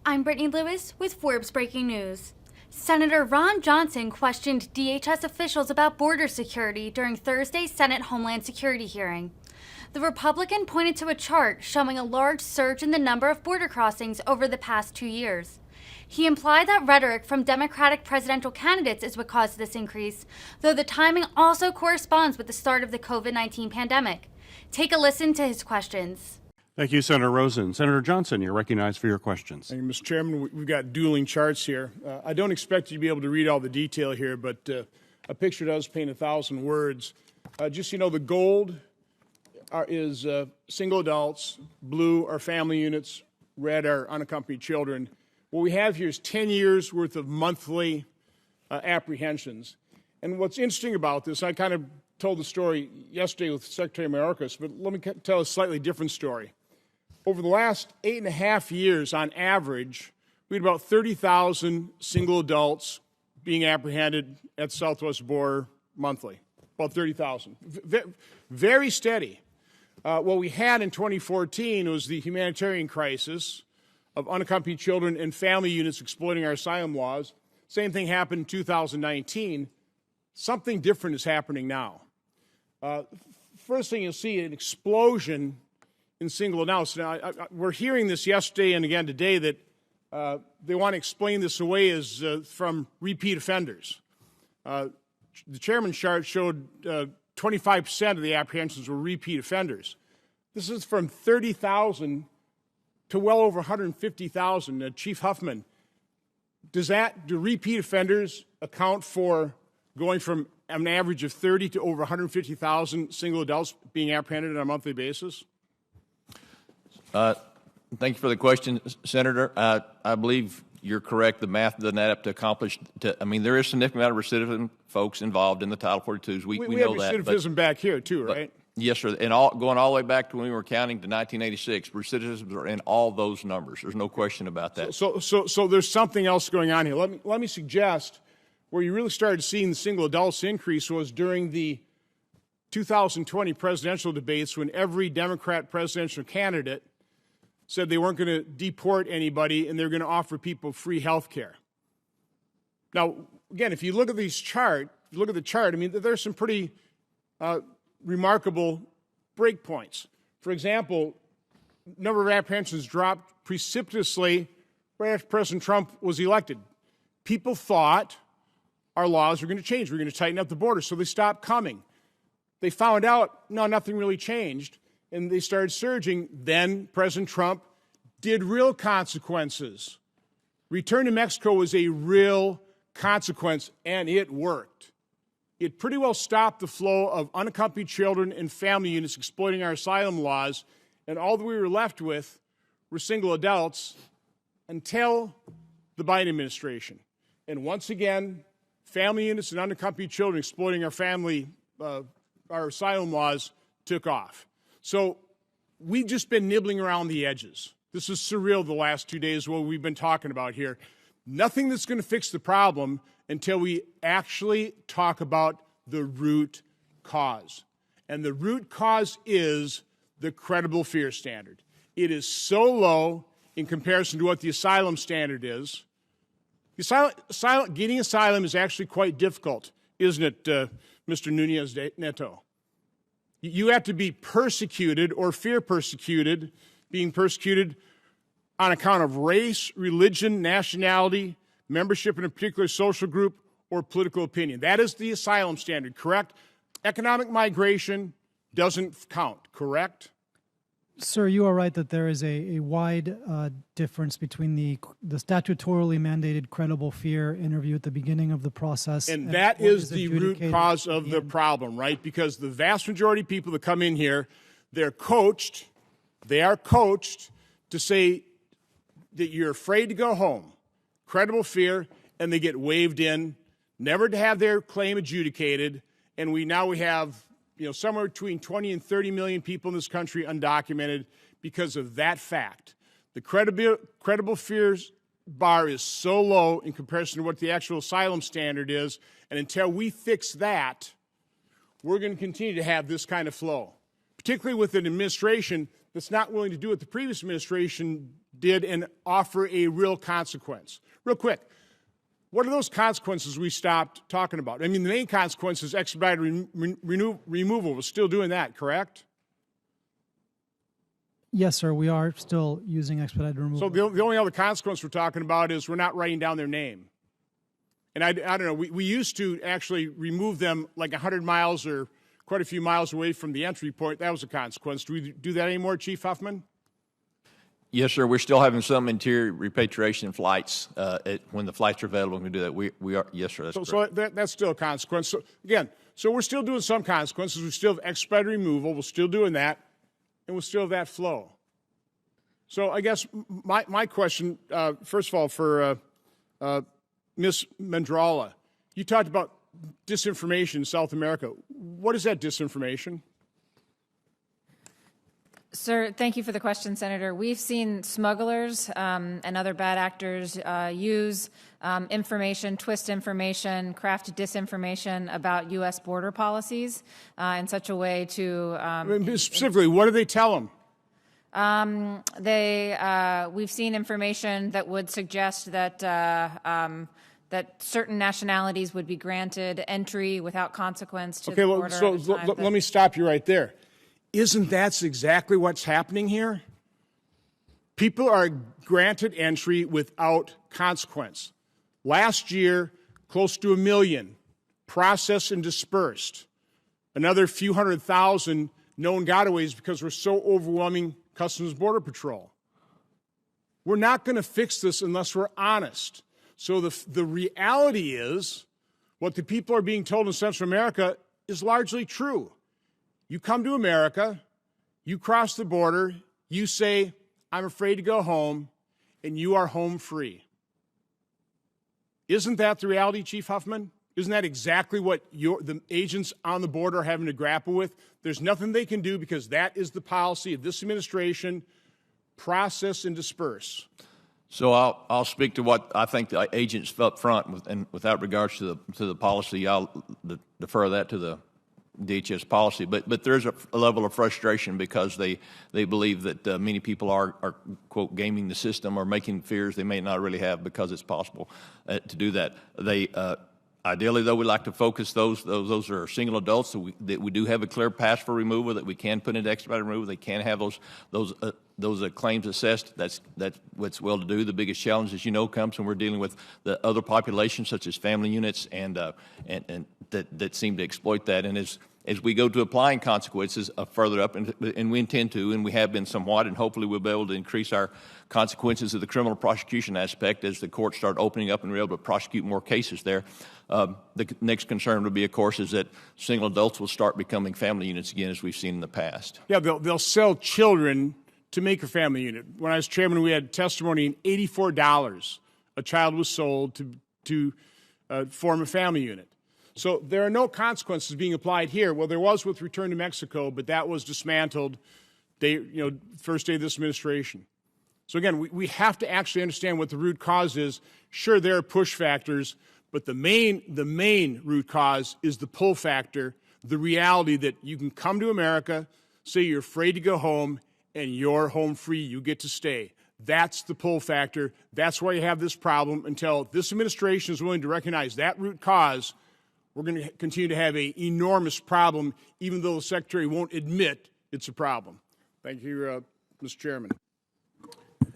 I'm Brittany Lewis with Forbes Breaking News. Senator Ron Johnson questioned DHS officials about border security during Thursday's Senate Homeland Security hearing. The Republican pointed to a chart showing a large surge in the number of border crossings over the past 2 years. He implied that rhetoric from Democratic presidential candidates is what caused this increase, though the timing also corresponds with the start of the COVID-19 pandemic. Take a listen to his questions. Thank you, Senator Rosen. Senator Johnson, you're recognized for your questions. Thank you, Mr. Chairman. We've got dueling charts here. I don't expect you to be able to read all the detail here, but a picture does paint 1,000 words. Just so you know, the gold is single adults, blue are family units, red are unaccompanied children. What we have here is 10 years worth of monthly apprehensions. And what's interesting about this, I kind of told the story yesterday with Secretary Mayorkas, but let me tell a slightly different story. Over the last 8.5 years, on average, we had about 30,000 single adults being apprehended at the southwest border monthly, about 30,000. Very steady. What we had in 2014 was the humanitarian crisis of unaccompanied children and family units exploiting our asylum laws. Same thing happened in 2019. Something different is happening now. First thing you'll see, an explosion in single adults. Now, we're hearing this yesterday and again today that they want to explain this away as from repeat offenders. The chairman's chart showed 25% of the apprehensions were repeat offenders. This is from 30,000 to well over 150,000. Chief Huffman, do repeat offenders account for going from an average of 30 to over 150,000 single adults being apprehended on a monthly basis? Thank you for the question, Senator. I believe you're correct. The math doesn't add up to accomplish. I mean, there is a significant amount of recidivism folks involved in the Title 42s. We know that. We have recidivism back here, too, right? Yes, sir. And going all the way back to when we were counting to 1986, recidivism are in all those numbers. There's no question about that. So there's something else going on here. Let me suggest where you really started seeing the single adults increase was during the 2020 presidential debates when every Democrat presidential candidate said they weren't going to deport anybody and they're going to offer people free health care. Now, again, if you look at the chart, I mean, there's some pretty remarkable breakpoints. For example, number of apprehensions dropped precipitously right after President Trump was elected. People thought our laws were going to change. We're going to tighten up the border, so they stopped coming. They found out, no, nothing really changed, and they started surging. Then President Trump did real consequences. Return to Mexico was a real consequence, and it worked. It pretty well stopped the flow of unaccompanied children and family units exploiting our asylum laws, and all that we were left with were single adults until the Biden administration. And once again, family units and unaccompanied children exploiting our asylum laws took off. So we've just been nibbling around the edges. This is surreal the last 2 days, what we've been talking about here. Nothing that's going to fix the problem until we actually talk about the root cause. And the root cause is the credible fear standard. It is so low in comparison to what the asylum standard is. Getting asylum is actually quite difficult, isn't it, Mr. Nunez-Neto? You have to be persecuted or fear persecuted, being persecuted on account of race, religion, nationality, membership in a particular social group, or political opinion. That is the asylum standard, correct? Economic migration doesn't count, correct? Sir, you are right that there is a wide difference between the statutorily mandated credible fear interview at the begining of the process. And that is the root cause of the problem, right? Because the vast majority of people that come in here, they are coached to say that you're afraid to go home, credible fear, and they get waved in, never to have their claim adjudicated, and we have somewhere between 20 and 30 million people in this country undocumented because of that fact. The credible fears bar is so low in comparison to what the actual asylum standard is, and until we fix that, we're going to continue to have this kind of flow, particularly with an administration that's not willing to do what the previous administration did and offer a real consequence. Real quick, what are those consequences we stopped talking about? I mean, the main consequence is expedited removal. We're still doing that, correct? Yes, sir. We are still using expedited removal. So the only other consequence we're talking about is we're not writing down their name. And I don't know, we used to actually remove them like 100 miles or quite a few miles away from the entry point. That was a consequence. Do we do that anymore, Chief Huffman? Yes, sir. We're still having some interior repatriation flights when the flights are available. We do that. We are. Yes, sir. That's correct. So that's still a consequence. So again, so we're still doing some consequences. We still have expedited removal. We're still doing that, and we'll still have that flow. So I guess my question, first of all, for Ms. Mandrala, you talked about disinformation in South America. What is that disinformation? Sir, thank you for the question, Senator. We've seen smugglers and other bad actors use information, twist information, craft disinformation about U.S. border policies in such a way to... Specifically, what do they tell them? We've seen information that would suggest that that certain nationalities would be granted entry without consequence to the border. Okay, so let me stop you right there. Isn't that exactly what's happening here? People are granted entry without consequence. Last year, close to 1 million processed and dispersed. Another few 100,000 known gotaways because we're so overwhelming Customs Border Patrol. We're not going to fix this unless we're honest. So the reality is, what the people are being told in Central America is largely true. You come to America, you cross the border, you say, I'm afraid to go home, and you are home free. Isn't that the reality, Chief Huffman? Isn't that exactly what the agents on the border are having to grapple with? There's nothing they can do because that is the policy of this administration, process and disperse. So I'll speak to what I think the agents up front, and without regards to the policy, I'll defer that to the DHS policy. But there's a level of frustration because they believe that many people are quote gaming the system or making fears they may not really have because it's possible to do that. Ideally, though, we'd like to focus those are single adults that we do have a clear path for removal, that we can put into expedited removal. They can have those claims assessed. That's what's well to do. The biggest challenge, as you know, comes when we're dealing with the other populations, such as family units, and that seem to exploit that. And as we go to applying consequences further up, and we intend to, and we have been somewhat, and hopefully we'll be able to increase our consequences of the criminal prosecution aspect as the courts start opening up and we're able to prosecute more cases there. The next concern would be, of course, is that single adults will start becoming family units again, as we've seen in the past. Yeah, they'll sell children to make a family unit. When I was chairman, we had testimony in $84 a child was sold to form a family unit. So there are no consequences being applied here. Well, there was with return to Mexico, but that was dismantled first day of this administration. So again, we have to actually understand what the root cause is. Sure, there are push factors, but the main root cause is the pull factor, the reality that you can come to America, say you're afraid to go home, and you're home free, you get to stay. That's the pull factor. That's why you have this problem. Until this administration is willing to recognize that root cause, we're going to continue to have an enormous problem, even though the Secretary won't admit it's a problem. Thank you, Mr. Chairman.